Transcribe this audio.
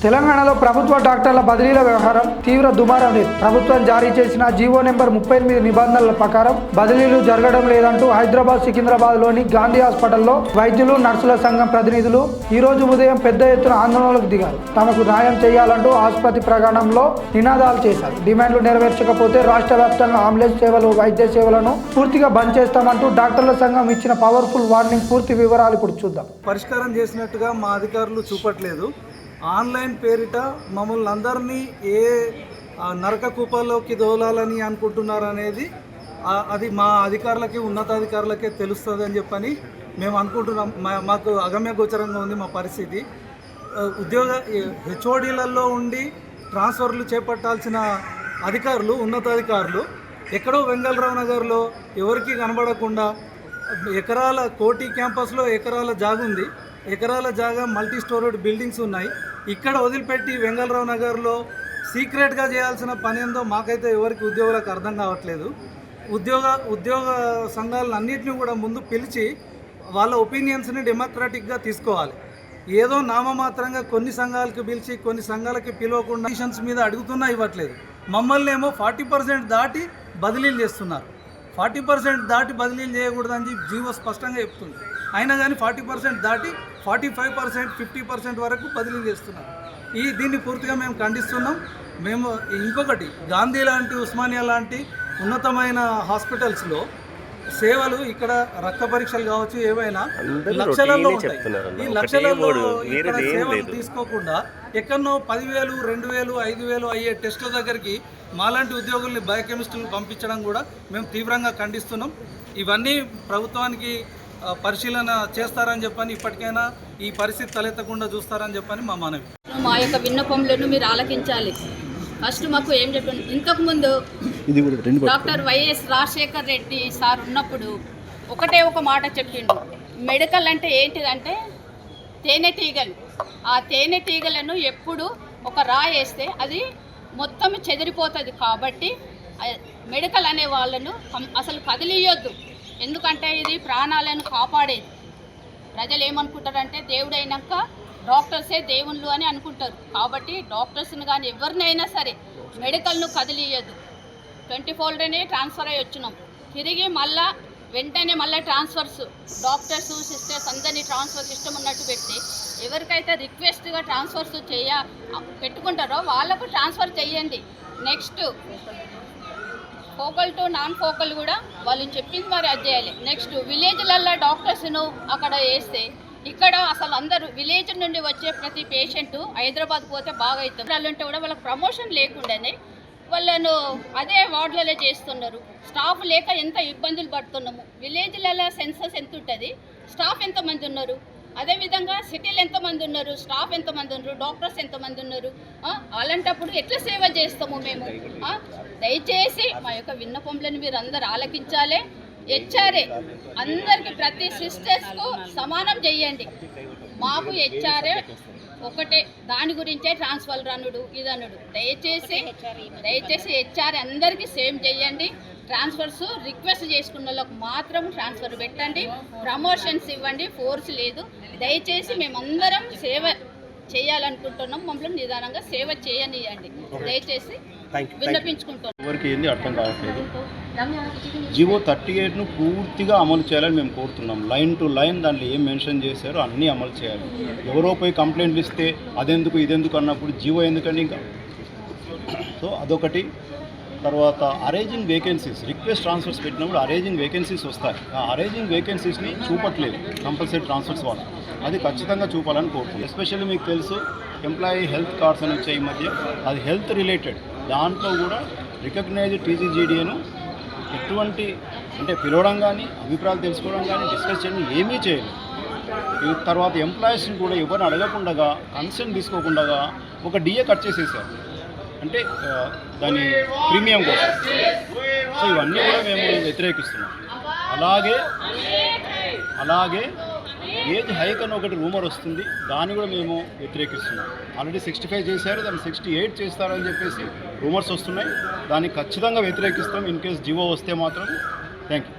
తెలంగాణలో ప్రభుత్వ డాక్టర్ల బదిలీల వ్యవహారం తీవ్ర దుమారం లేదు. ప్రభుత్వం జారీ చేసిన జీవో నెంబర్ 38 నిబంధనల ప్రకారం బదిలీలు జరగడం లేదంటూ హైదరాబాద్ సికింద్రాబాద్ లోని గాంధీ హాస్పిటల్లో వైద్యులు నర్సుల సంఘం ప్రతినిధులు ఈ రోజు ఉదయం పెద్ద ఎత్తున ఆందోళనలకు దిగారు. తమకు న్యాయం చేయాలంటూ ఆసుపత్రి ప్రాంగణంలో నినాదాలు చేశారు. డిమాండ్లు నెరవేర్చకపోతే రాష్ట్ర వ్యాప్తంగా అంబులెన్స్ సేవలు, వైద్య సేవలను పూర్తిగా బంద్ చేస్తామంటూ డాక్టర్ల సంఘం ఇచ్చిన పవర్ఫుల్ వార్నింగ్. పూర్తి వివరాలు ఇప్పుడు చూద్దాం. పరిష్కారం చేసినట్టుగా మా అధికారులు చూపట్లేదు. ఆన్లైన్ పేరిట మమ్మల్ని అందరినీ ఏ నరక కూపాల్లోకి దోలాలని అనుకుంటున్నారు అనేది అది మా అధికారులకి, ఉన్నతాధికారులకే తెలుస్తుంది అని చెప్పని మేము అనుకుంటున్నాం. మాకు అగమ్య గోచరంగా ఉంది మా పరిస్థితి. హెచ్ఓడీలలో ఉండి ట్రాన్స్ఫర్లు చేపట్టాల్సిన అధికారులు, ఉన్నతాధికారులు ఎక్కడో వెంగళరావు నగర్లో ఎవరికి కనబడకుండా ఎకరాల కోటి క్యాంపస్లో ఎకరాల జాగా ఉంది. ఎకరాల జాగా మల్టీ స్టోరీడ్ బిల్డింగ్స్ ఉన్నాయి. ఇక్కడ వదిలిపెట్టి వెంగళరావు నగర్లో సీక్రెట్గా చేయాల్సిన పని ఏందో మాకైతే ఎవరికి ఉద్యోగులకు అర్థం కావట్లేదు. ఉద్యోగ సంఘాలను అన్నింటినీ కూడా ముందు పిలిచి వాళ్ళ ఒపీనియన్స్ని డెమోక్రాటిక్గా తీసుకోవాలి. ఏదో నామమాత్రంగా కొన్ని సంఘాలకు పిలిచి కొన్ని సంఘాలకి పిలవకుండా కండిషన్స్ మీద అడుగుతున్నా ఇవ్వట్లేదు. మమ్మల్ని ఏమో 40% దాటి బదిలీలు చేస్తున్నారు. 40% దాటి బదిలీలు చేయకూడదని జీవో స్పష్టంగా చెప్తుంది. అయినా కానీ 40% దాటి 45%, 50% వరకు బదిలీలు చేస్తున్నారు. దీన్ని పూర్తిగా మేము ఖండిస్తున్నాం. మేము ఇంకొకటి, గాంధీ లాంటి, ఉస్మానియా లాంటి ఉన్నతమైన హాస్పిటల్స్లో సేవలు, ఇక్కడ రక్త పరీక్షలు కావచ్చు, ఏవైనా లక్షలలో ఉంటాయి. ఈ లక్షలలో ఇక్కడ సేవలు తీసుకోకుండా ఎక్కడనో 10,000, 2,000, 5,000 అయ్యే టెస్టుల దగ్గరికి మాలాంటి ఉద్యోగుల్ని బయోకెమిస్టులను పంపించడం కూడా మేము తీవ్రంగా ఖండిస్తున్నాం. ఇవన్నీ ప్రభుత్వానికి పరిశీలన చేస్తారని చెప్పని, ఇప్పటికైనా ఈ పరిస్థితి తలెత్తకుండా చూస్తారని చెప్పని మా మనవి. మా యొక్క విన్నపంలను మీరు ఆలకించాలి. ఫస్ట్ మాకు ఏం చెప్పండి, ఇంతకుముందు doctor YS Rajasekhar Reddy sir ఉన్నప్పుడు ఒకటే ఒక మాట చెప్పిండు. మెడికల్ అంటే ఏంటిదంటే తేనెటీగలు. ఆ తేనెటీగలను ఎప్పుడు ఒక రాయేస్తే అది మొత్తం చెదిరిపోతుంది. కాబట్టి మెడికల్ అనే వాళ్ళను అసలు కదిలియొద్దు. ఎందుకంటే ఇది ప్రాణాలను కాపాడేది. ప్రజలు ఏమనుకుంటారంటే దేవుడైనాక డాక్టర్సే దేవుళ్ళు అని అనుకుంటారు. కాబట్టి డాక్టర్స్ని కానీ ఎవరినైనా సరే మెడికల్ను కదిలియద్దు. 24 ట్రాన్స్ఫర్ అయ్యి వచ్చినాం. తిరిగి వెంటనే మళ్ళీ ట్రాన్స్ఫర్స్, డాక్టర్స్, సిస్టర్స్ అందరినీ ట్రాన్స్ఫర్ సిస్టమ్ ఉన్నట్టు పెట్టి ఎవరికైతే రిక్వెస్ట్గా ట్రాన్స్ఫర్స్ పెట్టుకుంటారో వాళ్ళకు ట్రాన్స్ఫర్ చేయండి. Next focal to non focal కూడా వాళ్ళు చెప్పింది మరి అది చేయాలి. నెక్స్ట్ విలేజ్లలో డాక్టర్స్ను అక్కడ వేస్తే ఇక్కడ అసలు అందరూ విలేజ్ నుండి వచ్చే ప్రతి పేషెంట్ హైదరాబాద్ పోతే బాగా అవుతుంది. వాళ్ళంటే కూడా వాళ్ళకి ప్రమోషన్ లేకుండానే వాళ్ళను అదే వార్డులలో చేస్తున్నారు. స్టాఫ్ లేక ఎంత ఇబ్బందులు పడుతున్నాము. విలేజ్లలో సెన్సస్ ఎంత ఉంటుంది, స్టాఫ్ ఎంతమంది ఉన్నారు, అదేవిధంగా సిటీలు ఎంతమంది ఉన్నారు, స్టాఫ్ ఎంతమంది ఉన్నారు, డాక్టర్స్ ఎంతమంది ఉన్నారు. అలాంటప్పుడు ఎట్లా సేవ చేస్తాము మేము? దయచేసి మా యొక్క విన్నపంలను మీరు అందరు ఆలకించాలి. హెచ్ఆర్ఏ అందరికీ, ప్రతి సిస్టర్స్కు సమానం చేయండి. మాకు హెచ్ఆర్ఏ ఒకటే, దాని గురించే ట్రాన్స్ఫర్ అనుడు ఇదనుడు. దయచేసి హెచ్ఆర్ఏ అందరికీ సేమ్ చేయండి. ట్రాన్స్ఫర్స్ రిక్వెస్ట్ చేసుకున్న వాళ్ళకు మాత్రం ట్రాన్స్ఫర్ పెట్టండి. ప్రమోషన్స్ ఇవ్వండి. ఫోర్స్ లేదు. దయచేసి మేమందరం సేవ చేయాలనుకుంటున్నాం. మమ్మల్ని నిదానంగా సేవ చేయనియండి. దయచేసి విన్నపించుకుంటున్నాం. ఎవరికి ఏంది అర్థం కావట్లేదు. జీవో 38ను పూర్తిగా అమలు చేయాలని మేము కోరుతున్నాం. లైన్ టు లైన్ దాంట్లో ఏం మెన్షన్ చేశారో అన్నీ అమలు చేయాలి. ఎవరో పోయి కంప్లైంట్లు ఇస్తే అదెందుకు ఇదెందుకు అన్నప్పుడు జీవో ఎందుకండి ఇంకా. సో అదొకటి. తర్వాత అరేంజింగ్ వేకెన్సీస్, రిక్వెస్ట్ ట్రాన్స్ఫర్స్ పెట్టినప్పుడు అరేంజింగ్ వేకెన్సీస్ వస్తాయి. ఆ అరేంజింగ్ వేకెన్సీస్ని చూపట్లేదు కంపల్సరీ ట్రాన్స్ఫర్స్ వాళ్ళు. అది ఖచ్చితంగా చూపాలని కోరుతున్నాం. ఎస్పెషల్లీ మీకు తెలుసు ఎంప్లాయీ హెల్త్ కార్డ్స్ అని వచ్చాయి ఈ మధ్య. అది హెల్త్ రిలేటెడ్. దాంట్లో కూడా రికగ్నైజ్డ్ టీజీజీడీఏను ఎటువంటి అంటే పిలవడం కానీ, అభిప్రాయాలు తెలుసుకోవడం కానీ, డిస్కస్ చేయడం ఏమీ చేయలేదు. తర్వాత ఎంప్లాయీస్ని కూడా ఎవరిని అడగకుండా, కన్సెంట్ తీసుకోకుండా ఒక డిఏ కట్ చేసేసారు. అంటే దాని ప్రీమియం కోసం. సో ఇవన్నీ కూడా మేము వ్యతిరేకిస్తున్నాం. అలాగే ఏజ్ హైక్ అని ఒకటి రూమర్ వస్తుంది, దాన్ని కూడా మేము వ్యతిరేకిస్తున్నాం. ఆల్రెడీ 65 చేశారు, దాన్ని 68 చేస్తారని చెప్పేసి రూమర్స్ వస్తున్నాయి. దాన్ని ఖచ్చితంగా వ్యతిరేకిస్తాం. ఇన్ కేస్ జీవో వస్తే మాత్రం. Thank you.